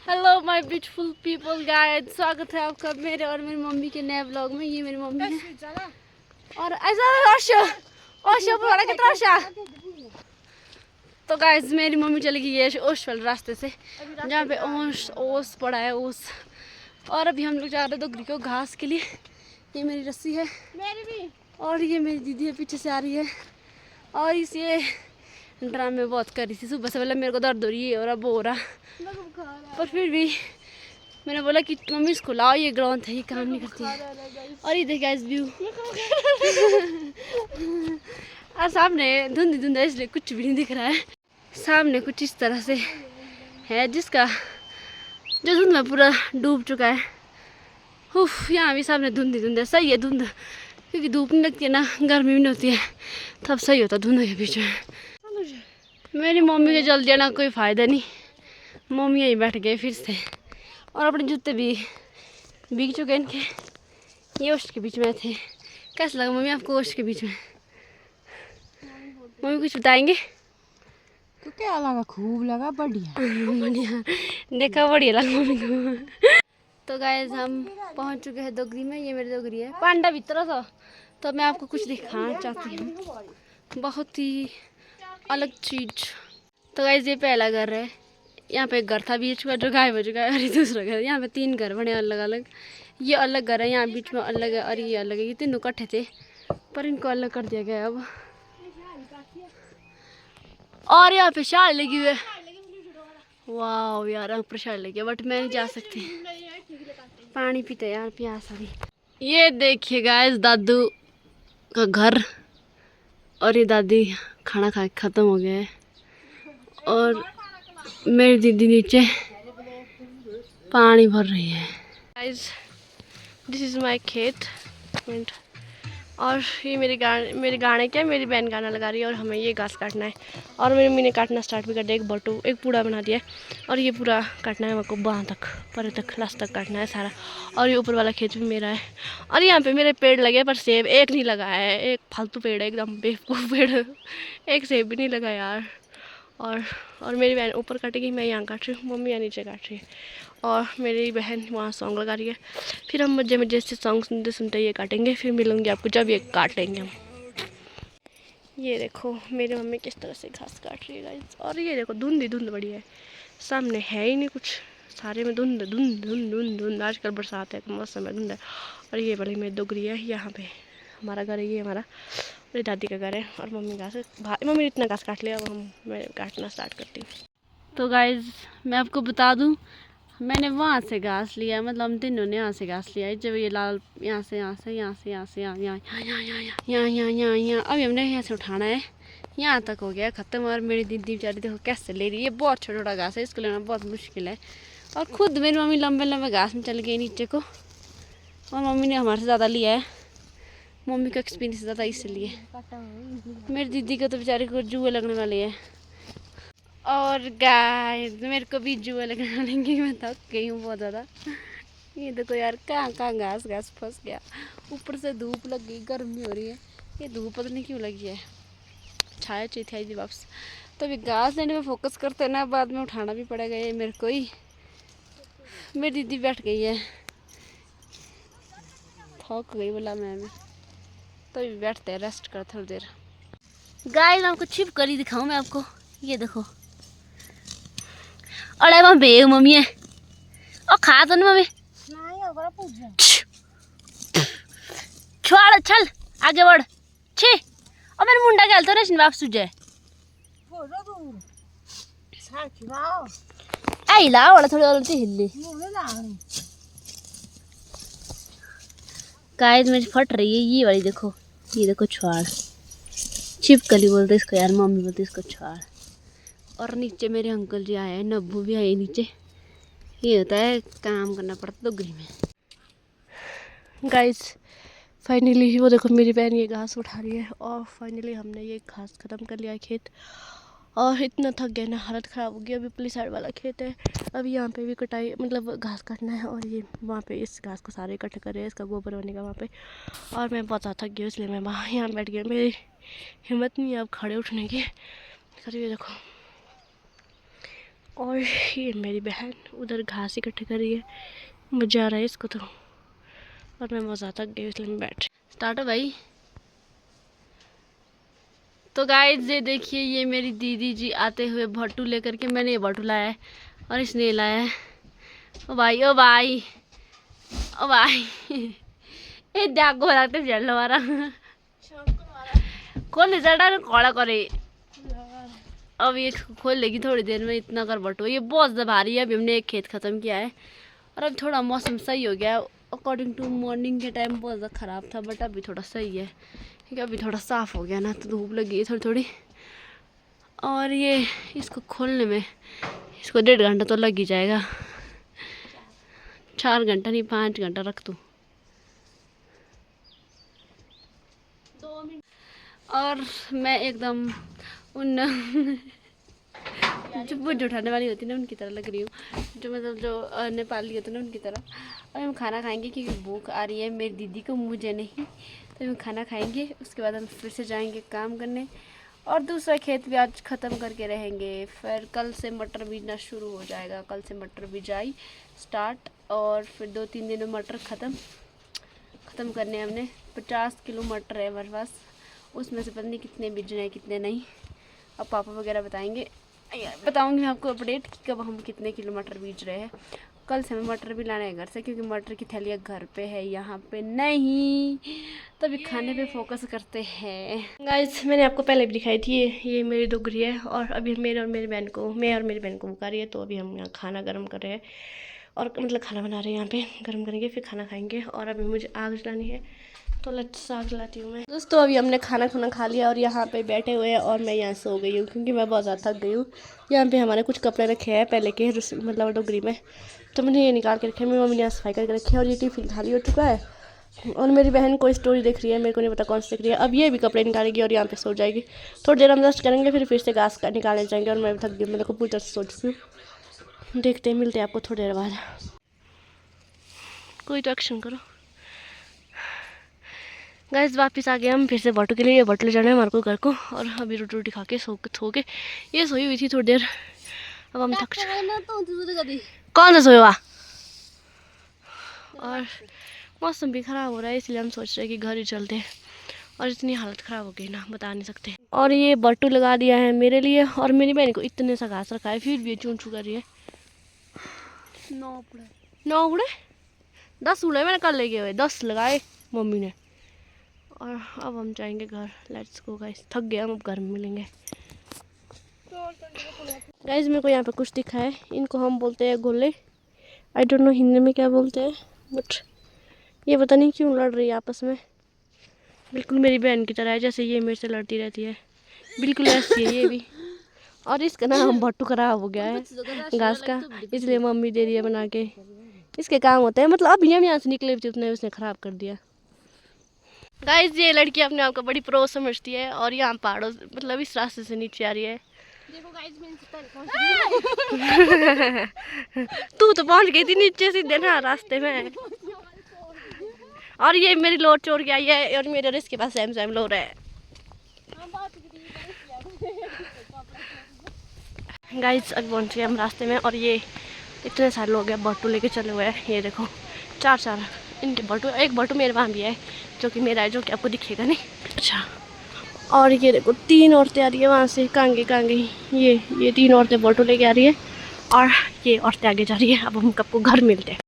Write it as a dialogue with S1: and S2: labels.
S1: Hello my beautiful people guys, स्वागत है आपका मेरे और मेरी मम्मी के नए ब्लॉग में। ये मेरी मम्मी है और ऐसा तो गाइस मेरी मम्मी चली गई है ओस वाले रास्ते से, जहाँ पे ओस पड़ा है ओस। और अभी हम लोग जा रहे हैं दोगरी को घास के लिए। ये मेरी रस्सी है, मेरी भी। और ये मेरी दीदी है, पीछे से आ रही है। और इसे ड्रामे बहुत कर रही थी सुबह से, मेरे को दर्द हो रही है और अब हो रहा, पर फिर भी मैंने बोला कि मम्मी इसको लाओ, ये ग्राउंड है, ये काम नहीं करती है। और ये देखिए गाइस व्यू और सामने धुंध है इसलिए कुछ भी नहीं दिख रहा है। सामने कुछ इस तरह से है जिसका जो धुंध में पूरा डूब चुका है। उफ, यहाँ भी सामने धुंध है, सही है धुंध, क्योंकि धूप नहीं लगती है ना, गर्मी भी नहीं होती है, तब सही होता धुंध के बीच में। मेरी मम्मी के जल्दी आना कोई फ़ायदा नहीं, मम्मी यहीं बैठ गए फिर से। और अपने जूते भी भीग चुके हैं इनके, ये ओस्ट के बीच में थे। कैसा लगा मम्मी आपको ओस्ट के बीच में? मम्मी कुछ बताएंगे?
S2: तो क्या लगा? खूब लगा, बढ़िया
S1: बढ़िया, देखा बढ़िया लगा मम्मी को। तो गाइस हम पहुंच चुके हैं दोगरी में। ये मेरी दोगरी है, पांडा भीतर था। तो मैं आपको कुछ दिखाना चाहती हूँ, बहुत ही अलग चीज़। तो गाइस ये पहला घर है, यहाँ पे एक घर था बीच में जो गायब हो चुका है, और ये दूसरा घर। यहाँ पे 3 घर बने अलग अलग। ये अलग घर है, यहाँ बीच में अलग है, और ये अलग है। ये तीनों इकट्ठे थे पर इनको अलग कर दिया गया अब। और यहाँ पे शाल लगी हुई है, वाह यार यहाँ पर शाल लगी है, बट मैं नहीं जा सकती, पानी पीते यार, प्यास अभी। ये देखिए गाइस दादू का घर, और ये दादी खाना खा के ख़त्म हो गया है। और मेरी दीदी नीचे पानी भर रही है। गाइस दिस इज़ माय खेत। और ये मेरे गाने क्या, मेरी बहन गाना लगा रही है और हमें ये घास काटना है। और मेरी मम्मी ने काटना स्टार्ट भी कर दिया, एक पूरा बना दिया है। और ये पूरा काटना है मेरे को, वहाँ तक परे तक लास्ट तक काटना है सारा। और ये ऊपर वाला खेत भी मेरा है। और यहाँ पे मेरे पेड़ लगे पर सेब एक नहीं लगा है, एक फालतू पेड़ है, एकदम बेवकूफ़ पेड़, एक सेब भी नहीं लगा यार। और मेरी बहन ऊपर काटेगी, मैं यहाँ काट रही हूँ, मम्मी यहाँ नीचे काट रही है। और मेरी बहन वहाँ सॉन्ग लगा रही है। फिर हम मज़े से सॉन्ग सुनते सुनते ये काटेंगे, फिर मिलूँगी आपको जब ये काट लेंगे हम। ये देखो मेरी मम्मी किस तरह से घास काट रही है गाइस। और ये देखो धुंध बड़ी है, सामने है ही नहीं कुछ, सारे में धुंध। आजकल बरसात है तो मौसम है, धुंध है। और ये बड़ी मेरी दोगरी है, यहाँ पे हमारा घर है, ये हमारा मेरी दादी का घर है। और मम्मी ने इतना घास काट लिया, अब मैं काटना स्टार्ट करती हूँ। तो गाइस मैं आपको बता दूँ, मैंने वहाँ से घास लिया, मतलब हम तीनों ने यहाँ से घास लिया है। जब ये लाल यहाँ से अभी हमने यहाँ से उठाना है, यहाँ तक हो गया ख़त्म। और मेरी दीदी बेचारी देखो कैसे ले रही है, बहुत छोटा घास है, इसको लेना बहुत मुश्किल है। और ख़ुद मेरी मम्मी लंबे घास में चल गई नीचे को, और मम्मी ने हमारे से ज़्यादा लिया है, मम्मी का एक्सपीरियंस ज़्यादा इसलिए। मेरी दीदी को तो बेचारी को जुए लगने वाली है। और गाइस मेरे को भी जुआ लगने वालेंगे, मैं थक गई हूँ बहुत ज़्यादा। ये देखो यार कहाँ घास फंस गया, ऊपर से धूप लग गई, गर्मी हो रही है। ये धूप पता नहीं क्यों लगी है, छाया चाहिए थी वापस। तो अभी घास लेने में फोकस करते ना, बाद में उठाना भी पड़ेगा ये मेरे को ही। मेरी दीदी बैठ गई है, थक गई बोला मैं भी, तो अभी बैठते हैं, रेस्ट कर थोड़ी देर। गाइस आपको छिप कर ही दिखाऊँ मैं आपको, ये देखो। अरे वहाँ बे मम्मी है, और खा तो नहीं मम्मी, छोड़ चल आगे बढ़। छी और मेरे मुंडा खेलते ना बाप सुझे आई ला वाला थोड़ी और हिल्ली। गाइस मेरी फट रही है ये वाली, देखो ये देखो छुआड़, छिपकली बोलते इसको यार, मम्मी बोलते इसको छुआड़। और नीचे मेरे अंकल जी आए हैं, नब्बू भी आए नीचे। ये होता है काम करना पड़ता दोगरी में। गाइस फाइनली वो देखो मेरी बहन ये घास उठा रही है, और फाइनली हमने ये घास ख़त्म कर लिया है खेत। और इतना थक गया ना, हालत ख़राब हो गई। अभी पुलिस साइड वाला खेत है, अभी यहाँ पे भी कटाई मतलब घास काटना है। और ये वहाँ पे इस घास को सारे इकट्ठे कर रहे हैं, इसका गोबर बनेगा वहाँ पे। और मैं बहुत ज़्यादा थक गई, इसलिए मैं वहाँ यहाँ बैठ गया, मेरी हिम्मत नहीं है अब खड़े उठने की। करिए देखो और ये मेरी बहन उधर घास इकट्ठे कर रही है, मज़ा आ रहा है इसको तो। और मैं मज़ा थक गई इसलिए मैं बैठ। स्टार्ट हो भाई। तो गाइस ये देखिए, ये मेरी दीदी जी आते हुए भट्टू लेकर के। मैंने ये भट्टू लाया है और इसने ये लाया है। ओ भाई ओ भाई ओ भाई ए देखो रात में जल मारा खोल चढ़ा कौड़ा करे। अब ये खोल लेगी थोड़ी देर में। इतना कर बटो, ये बहुत ज़्यादा भारी है। अभी हमने एक खेत ख़त्म किया है और अब थोड़ा मौसम सही हो गया है। अकॉर्डिंग टू मॉर्निंग के टाइम बहुत ज़्यादा ख़राब था, बट अभी थोड़ा सही है क्योंकि अभी थोड़ा साफ़ हो गया ना, तो धूप लगी है थोड़ी थोड़ी। और ये इसको खोलने में इसको 1.5 घंटा तो लग ही जाएगा। 4 घंटा नहीं 5 घंटा रख दूँ। और मैं एकदम उन जो बोझ उठाने वाली होती है ना उनकी तरह लग रही हूँ, जो मतलब जो नेपाली होते हैं ना उनकी तरह। और हम खाना खाएंगे क्योंकि भूख आ रही है मेरी दीदी को, मुझे नहीं। तो हम खाना खाएंगे, उसके बाद हम फिर से जाएंगे काम करने और दूसरा खेत भी आज ख़त्म करके रहेंगे। फिर कल से मटर बीजना शुरू हो जाएगा। कल से मटर बिजाई स्टार्ट और फिर 2-3 दिन में मटर ख़त्म करने। हमने 50 किलो मटर है हमारे पास, उसमें से पता नहीं कितने बीजने हैं कितने नहीं। अब पापा वगैरह बताएंगे, बताऊंगी मैं आपको अपडेट कि कब हम कितने किलो मटर बीज रहे हैं। कल से हमें मटर भी लाना है घर से क्योंकि मटर की थैलियाँ घर पे है, यहाँ पे नहीं। तभी खाने पे फोकस करते हैं। गाइस मैंने आपको पहले भी दिखाई थी, ये मेरी डोगरी है और अभी मैं और मेरी बहन को बुका रही है। तो अभी हम यहाँ खाना गर्म कर रहे हैं और मतलब खाना बना रहे हैं, यहाँ पे गर्म करेंगे फिर खाना खाएंगे। और अभी मुझे आग जलानी है तो लेट्स आग जलाती हूँ मैं। दोस्तों अभी हमने खाना खा लिया और यहाँ पे बैठे हुए हैं और मैं यहाँ सो गई हूँ क्योंकि मैं बहुत ज़्यादा थक गई हूँ। यहाँ पे हमारे कुछ कपड़े रखे हैं पहले के मतलब डोगरी में, तो मैंने ये निकाल के रखे। मेरी मम्मी ने यहाँ सफाई करके रखी है और ये टिफिन खाली हो चुका है। और मेरी बहन कोई स्टोरी देख रही है, मेरे को नहीं पता कौन सी देख रही है। अब ये भी कपड़े निकालेगी और यहाँ पे सो जाएगी। थोड़ी देर हम रेस्ट करेंगे फिर से घास का निकालने जाएंगे। और मैं भी थक गई, मैंने को पूरी तरह से सो चुकी हूँ। देखते हैं, मिलते हैं आपको थोड़ी देर बाद। कोई तो एक्शन करो। गाइस वापस आ गए हम फिर से भट्टू के लिए। भट्टू ले जाना है हमारे को घर को। और अभी रोटी रोटी खा के सो के ये सोई हुई थी थोड़ी देर। अब हम थक कौन सा सोया। और मौसम भी ख़राब हो रहा है इसलिए हम सोच रहे हैं कि घर ही चलते हैं। और इतनी हालत ख़राब हो गई ना बता नहीं सकते। और ये भट्टू लगा दिया है मेरे लिए और मेरी बहन को इतने सा घास रखा है फिर भी चूं चू कर रही है। 9 उड़े 10 उड़े मैंने कल ले गए हुए, 10 लगाए मम्मी ने। और अब हम जाएंगे घर। लेट्स गो गाइस, थक गए हम, अब घर में मिलेंगे। गाइस मेरे को यहाँ पे कुछ दिखा है, इनको हम बोलते हैं गोले। आई डोंट नो हिंदी में क्या बोलते हैं, बट ये पता नहीं क्यों लड़ रही है आपस में। बिल्कुल मेरी बहन की तरह है, जैसे ये मेरे से लड़ती रहती है, बिल्कुल ऐसी है ये भी। और इसका नाम भट्टू खराब हो गया है घास का, इसलिए मम्मी दे रही है बना के। इसके काम होते हैं, मतलब अभी हम यहाँ से निकले थे उतने उसने ख़राब कर दिया। गाइस ये लड़की अपने आप को बड़ी प्रो समझती है और यहाँ पहाड़ों मतलब इस रास्ते से नीचे आ रही है। देखो गाइस तू तो पहुँच गई थी नीचे सीधे ना रास्ते में। और ये मेरी लोड चोर के आई है और मेरे और इसके पास सेम लोड है। गाइस अब पहुँच गए हम रास्ते में और ये इतने सारे लोग हैं भट्टू लेके चले हुए हैं। ये देखो 4 इनके भट्टू, एक भट्टू मेरे वहाँ भी है जो कि मेरा है, जो कि आपको दिखेगा नहीं। अच्छा और ये देखो 3 औरतें आ रही है वहाँ से, कांगे ये 3 औरतें भट्टू लेके आ रही है और ये औरतें आगे जा रही है। अब हम कब को घर मिलते हैं।